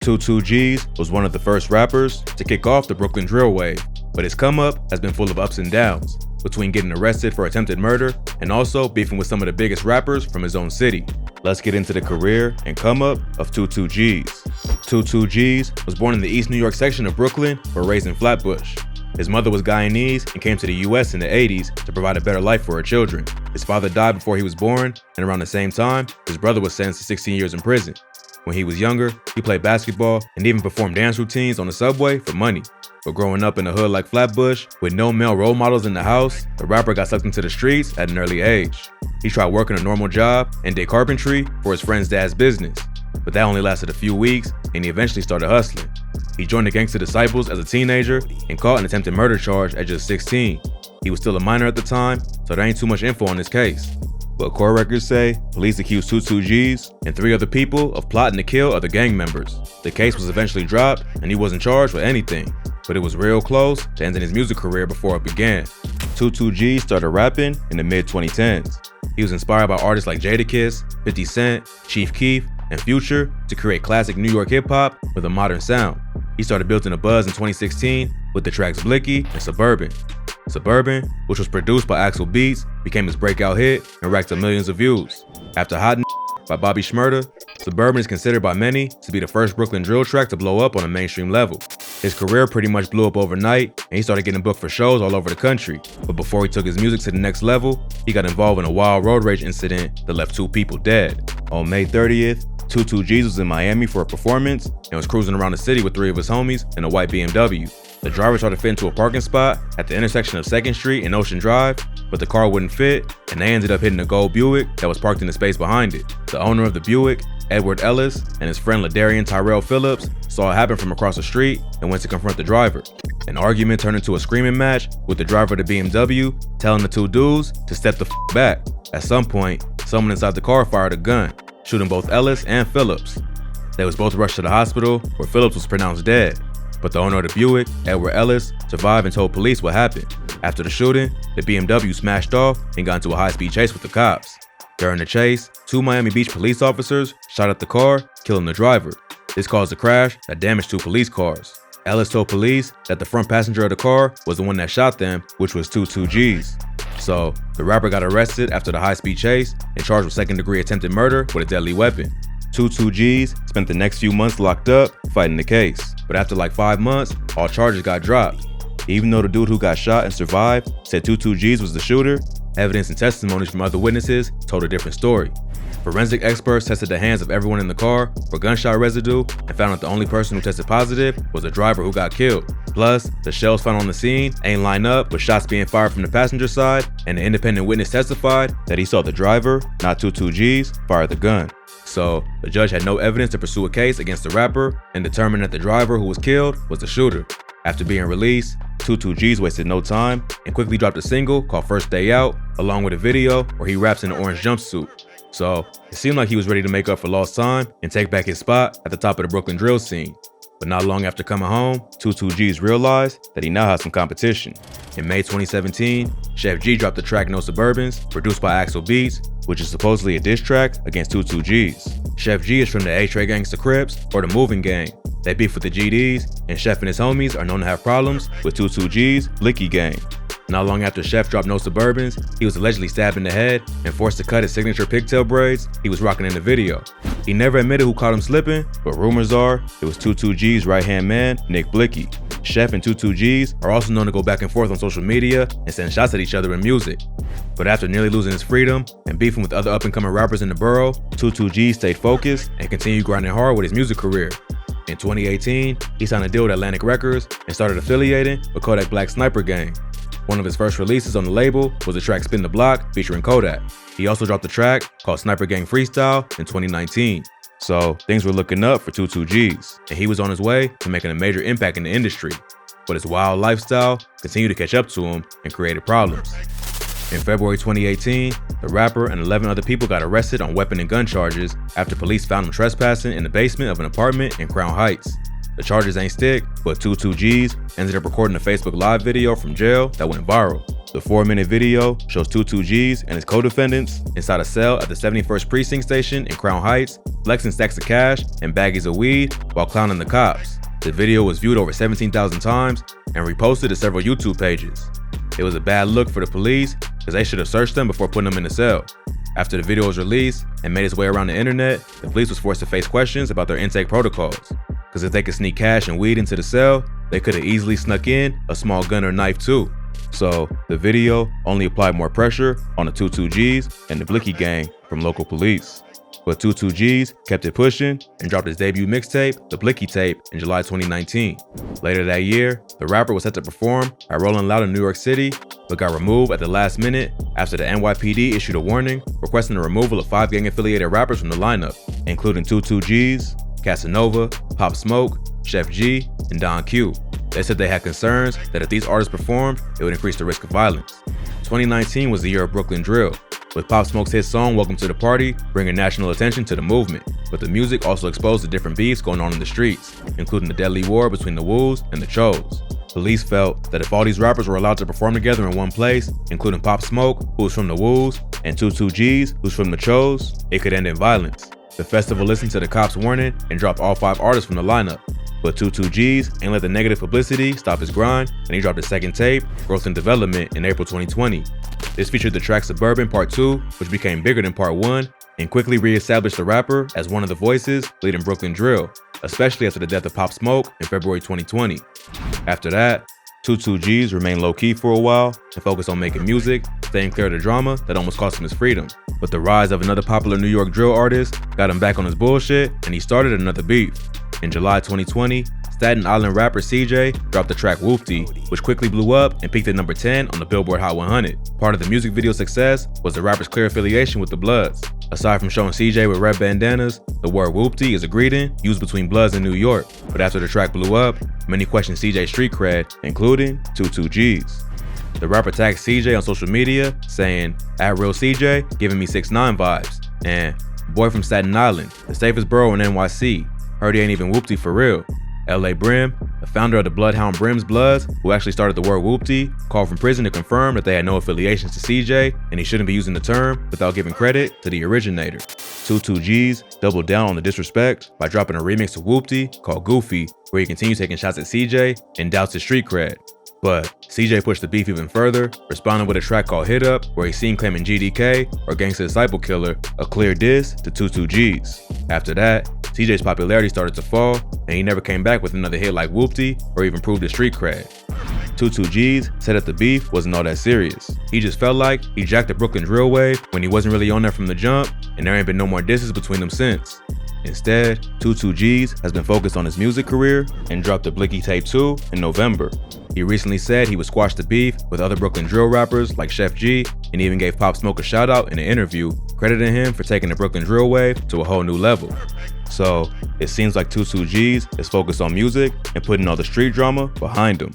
22 G's was one of the first rappers to kick off the Brooklyn drill wave, but his come up has been full of ups and downs, between getting arrested for attempted murder and also beefing with some of the biggest rappers from his own city. Let's get into the career and come up of 22 G's. 22 G's was born in the East New York section of Brooklyn, but raised in Flatbush. His mother was Guyanese and came to the US in the 80s to provide a better life for her children. His father died before he was born, and around the same time, his brother was sentenced to 16 years in prison. When he was younger, he played basketball and even performed dance routines on the subway for money. But growing up in a hood like Flatbush, with no male role models in the house, the rapper got sucked into the streets at an early age. He tried working a normal job and did carpentry for his friend's dad's business, but that only lasted a few weeks and he eventually started hustling. He joined the Gangsta Disciples as a teenager and caught an attempted murder charge at just 16. He was still a minor at the time, so there ain't too much info on this case. But court records say police accused 22 G's and 3 other people of plotting to kill other gang members. The case was eventually dropped and he wasn't charged with anything, but it was real close to ending his music career before it began. 22 G's started rapping in the mid-2010s. He was inspired by artists like Jadakiss, 50 Cent, Chief Keef, and Future to create classic New York hip-hop with a modern sound. He started building a buzz in 2016 with the tracks Blicky and Suburban. Suburban, which was produced by Axel Beats, became his breakout hit and racked up millions of views. After Hot by Bobby Shmurda, Suburban is considered by many to be the first Brooklyn drill track to blow up on a mainstream level. His career pretty much blew up overnight and he started getting booked for shows all over the country. But before he took his music to the next level, he got involved in a wild road rage incident that left 2 people dead. On May 30th, 22 G's was in Miami for a performance and was cruising around the city with 3 of his homies in a white BMW. The driver tried to fit into a parking spot at the intersection of 2nd Street and Ocean Drive, but the car wouldn't fit and they ended up hitting a gold Buick that was parked in the space behind it. The owner of the Buick, Edward Ellis, and his friend LaDarian Tyrell Phillips saw it happen from across the street and went to confront the driver. An argument turned into a screaming match with the driver of the BMW telling the 2 dudes to step the back. At some point, someone inside the car fired a gun, shooting both Ellis and Phillips. They was both rushed to the hospital where Phillips was pronounced dead. But the owner of the Buick, Edward Ellis, survived and told police what happened. After the shooting, the BMW smashed off and got into a high-speed chase with the cops. During the chase, 2 Miami Beach police officers shot at the car, killing the driver. This caused a crash that damaged 2 police cars. Ellis told police that the front passenger of the car was the one that shot them, which was 22 G's. So, the rapper got arrested after the high-speed chase and charged with second-degree attempted murder with a deadly weapon. 22 G's spent the next few months locked up fighting the case, but after like 5 months, all charges got dropped. Even though the dude who got shot and survived said 22 G's was the shooter, evidence and testimonies from other witnesses told a different story. Forensic experts tested the hands of everyone in the car for gunshot residue and found that the only person who tested positive was the driver who got killed. Plus, the shells found on the scene ain't line up with shots being fired from the passenger side, and the independent witness testified that he saw the driver, not 22 G's, fire the gun. So, the judge had no evidence to pursue a case against the rapper and determined that the driver who was killed was the shooter. After being released, 22 G's wasted no time and quickly dropped a single called First Day Out, along with a video where he raps in an orange jumpsuit. So, it seemed like he was ready to make up for lost time and take back his spot at the top of the Brooklyn drill scene. But not long after coming home, 22 G's realized that he now has some competition. In May 2017, Chef G dropped the track No Suburbans, produced by Axel Beats, which is supposedly a diss track against 22 G's. Chef G is from the A-Tray Gangsta Crips, or the Moving Gang. They beef with the GDs, and Chef and his homies are known to have problems with 22 G's Blicky Gang. Not long after Chef dropped No Suburbans, he was allegedly stabbed in the head and forced to cut his signature pigtail braids he was rocking in the video. He never admitted who caught him slipping, but rumors are it was 22 G's right-hand man, Nick Blicky. Chef and 22 G's are also known to go back and forth on social media and send shots at each other in music. But after nearly losing his freedom and beefing with other up-and-coming rappers in the borough, 22 G's stayed focused and continued grinding hard with his music career. In 2018, he signed a deal with Atlantic Records and started affiliating with Kodak Black's Sniper Gang. One of his first releases on the label was the track Spin the Block featuring Kodak. He also dropped a track called Sniper Gang Freestyle in 2019. So things were looking up for 22 G's, and he was on his way to making a major impact in the industry. But his wild lifestyle continued to catch up to him and created problems. In February 2018, the rapper and 11 other people got arrested on weapon and gun charges after police found them trespassing in the basement of an apartment in Crown Heights. The charges ain't stick, but 22 G's ended up recording a Facebook Live video from jail that went viral. The 4-minute video shows 22G's and his co-defendants inside a cell at the 71st Precinct Station in Crown Heights, flexing stacks of cash and baggies of weed while clowning the cops. The video was viewed over 17,000 times and reposted to several YouTube pages. It was a bad look for the police because they should have searched them before putting them in the cell. After the video was released and made its way around the internet, the police was forced to face questions about their intake protocols. Because if they could sneak cash and weed into the cell, they could have easily snuck in a small gun or knife too. So the video only applied more pressure on the 22G's and the Blicky gang from local police. But 22G's kept it pushing and dropped his debut mixtape, The Blicky Tape, in July 2019. Later that year, the rapper was set to perform at Rolling Loud in New York City, but got removed at the last minute after the NYPD issued a warning requesting the removal of 5 gang-affiliated rappers from the lineup, including 22G's, Casanova, Pop Smoke, Chef G, and Don Q. They said they had concerns that if these artists performed, it would increase the risk of violence. 2019 was the year of Brooklyn drill, with Pop Smoke's hit song Welcome to the Party bringing national attention to the movement, but the music also exposed the different beefs going on in the streets, including the deadly war between the Woos and the Chos. Police felt that if all these rappers were allowed to perform together in one place, including Pop Smoke, who's from the Woos, and 22G's, who's from the Chos, it could end in violence. The festival listened to the cops' warning and dropped all 5 artists from the lineup. But 22G's ain't let the negative publicity stop his grind, and he dropped his second tape, Growth and Development, in April 2020. This featured the track Suburban Part 2, which became bigger than Part 1, and quickly re-established the rapper as one of the voices leading Brooklyn drill, especially after the death of Pop Smoke in February 2020. After that, 22G's remained low-key for a while and focused on making music, staying clear of the drama that almost cost him his freedom. But the rise of another popular New York drill artist got him back on his bullshit, and he started another beef. In July 2020, Staten Island rapper CJ dropped the track Woofty, which quickly blew up and peaked at number 10 on the Billboard Hot 100. Part of the music video success was the rapper's clear affiliation with the Bloods. Aside from showing CJ with red bandanas, the word Woofty is a greeting used between Bloods in New York. But after the track blew up, many questioned CJ's street cred, including 22G's. The rapper tagged CJ on social media, saying, @RealCJ, giving me 6ix9ine vibes, and boy from Staten Island, the safest borough in NYC. Heard he ain't even Whoopty for real. LA Brim, the founder of the Bloodhound Brim's Bloods, who actually started the word Whoopty, called from prison to confirm that they had no affiliations to CJ and he shouldn't be using the term without giving credit to the originator. 22G's doubled down on the disrespect by dropping a remix of Whoopty called Goofy, where he continues taking shots at CJ and doubts his street cred. But CJ pushed the beef even further, responding with a track called Hit Up, where he's seen claiming GDK or Gangsta Disciple Killer, a clear diss to 22G's. After that, CJ's popularity started to fall, and he never came back with another hit like Whoopty or even proved his street cred. 22G's said that the beef wasn't all that serious. He just felt like he jacked the Brooklyn drill wave when he wasn't really on there from the jump, and there ain't been no more disses between them since. Instead, 22G's has been focused on his music career and dropped the Blicky Tape 2 in November. He recently said he would squash the beef with other Brooklyn drill rappers like Chef G, and even gave Pop Smoke a shout out in an interview, crediting him for taking the Brooklyn drill wave to a whole new level. So it seems like 22G's is focused on music and putting all the street drama behind him.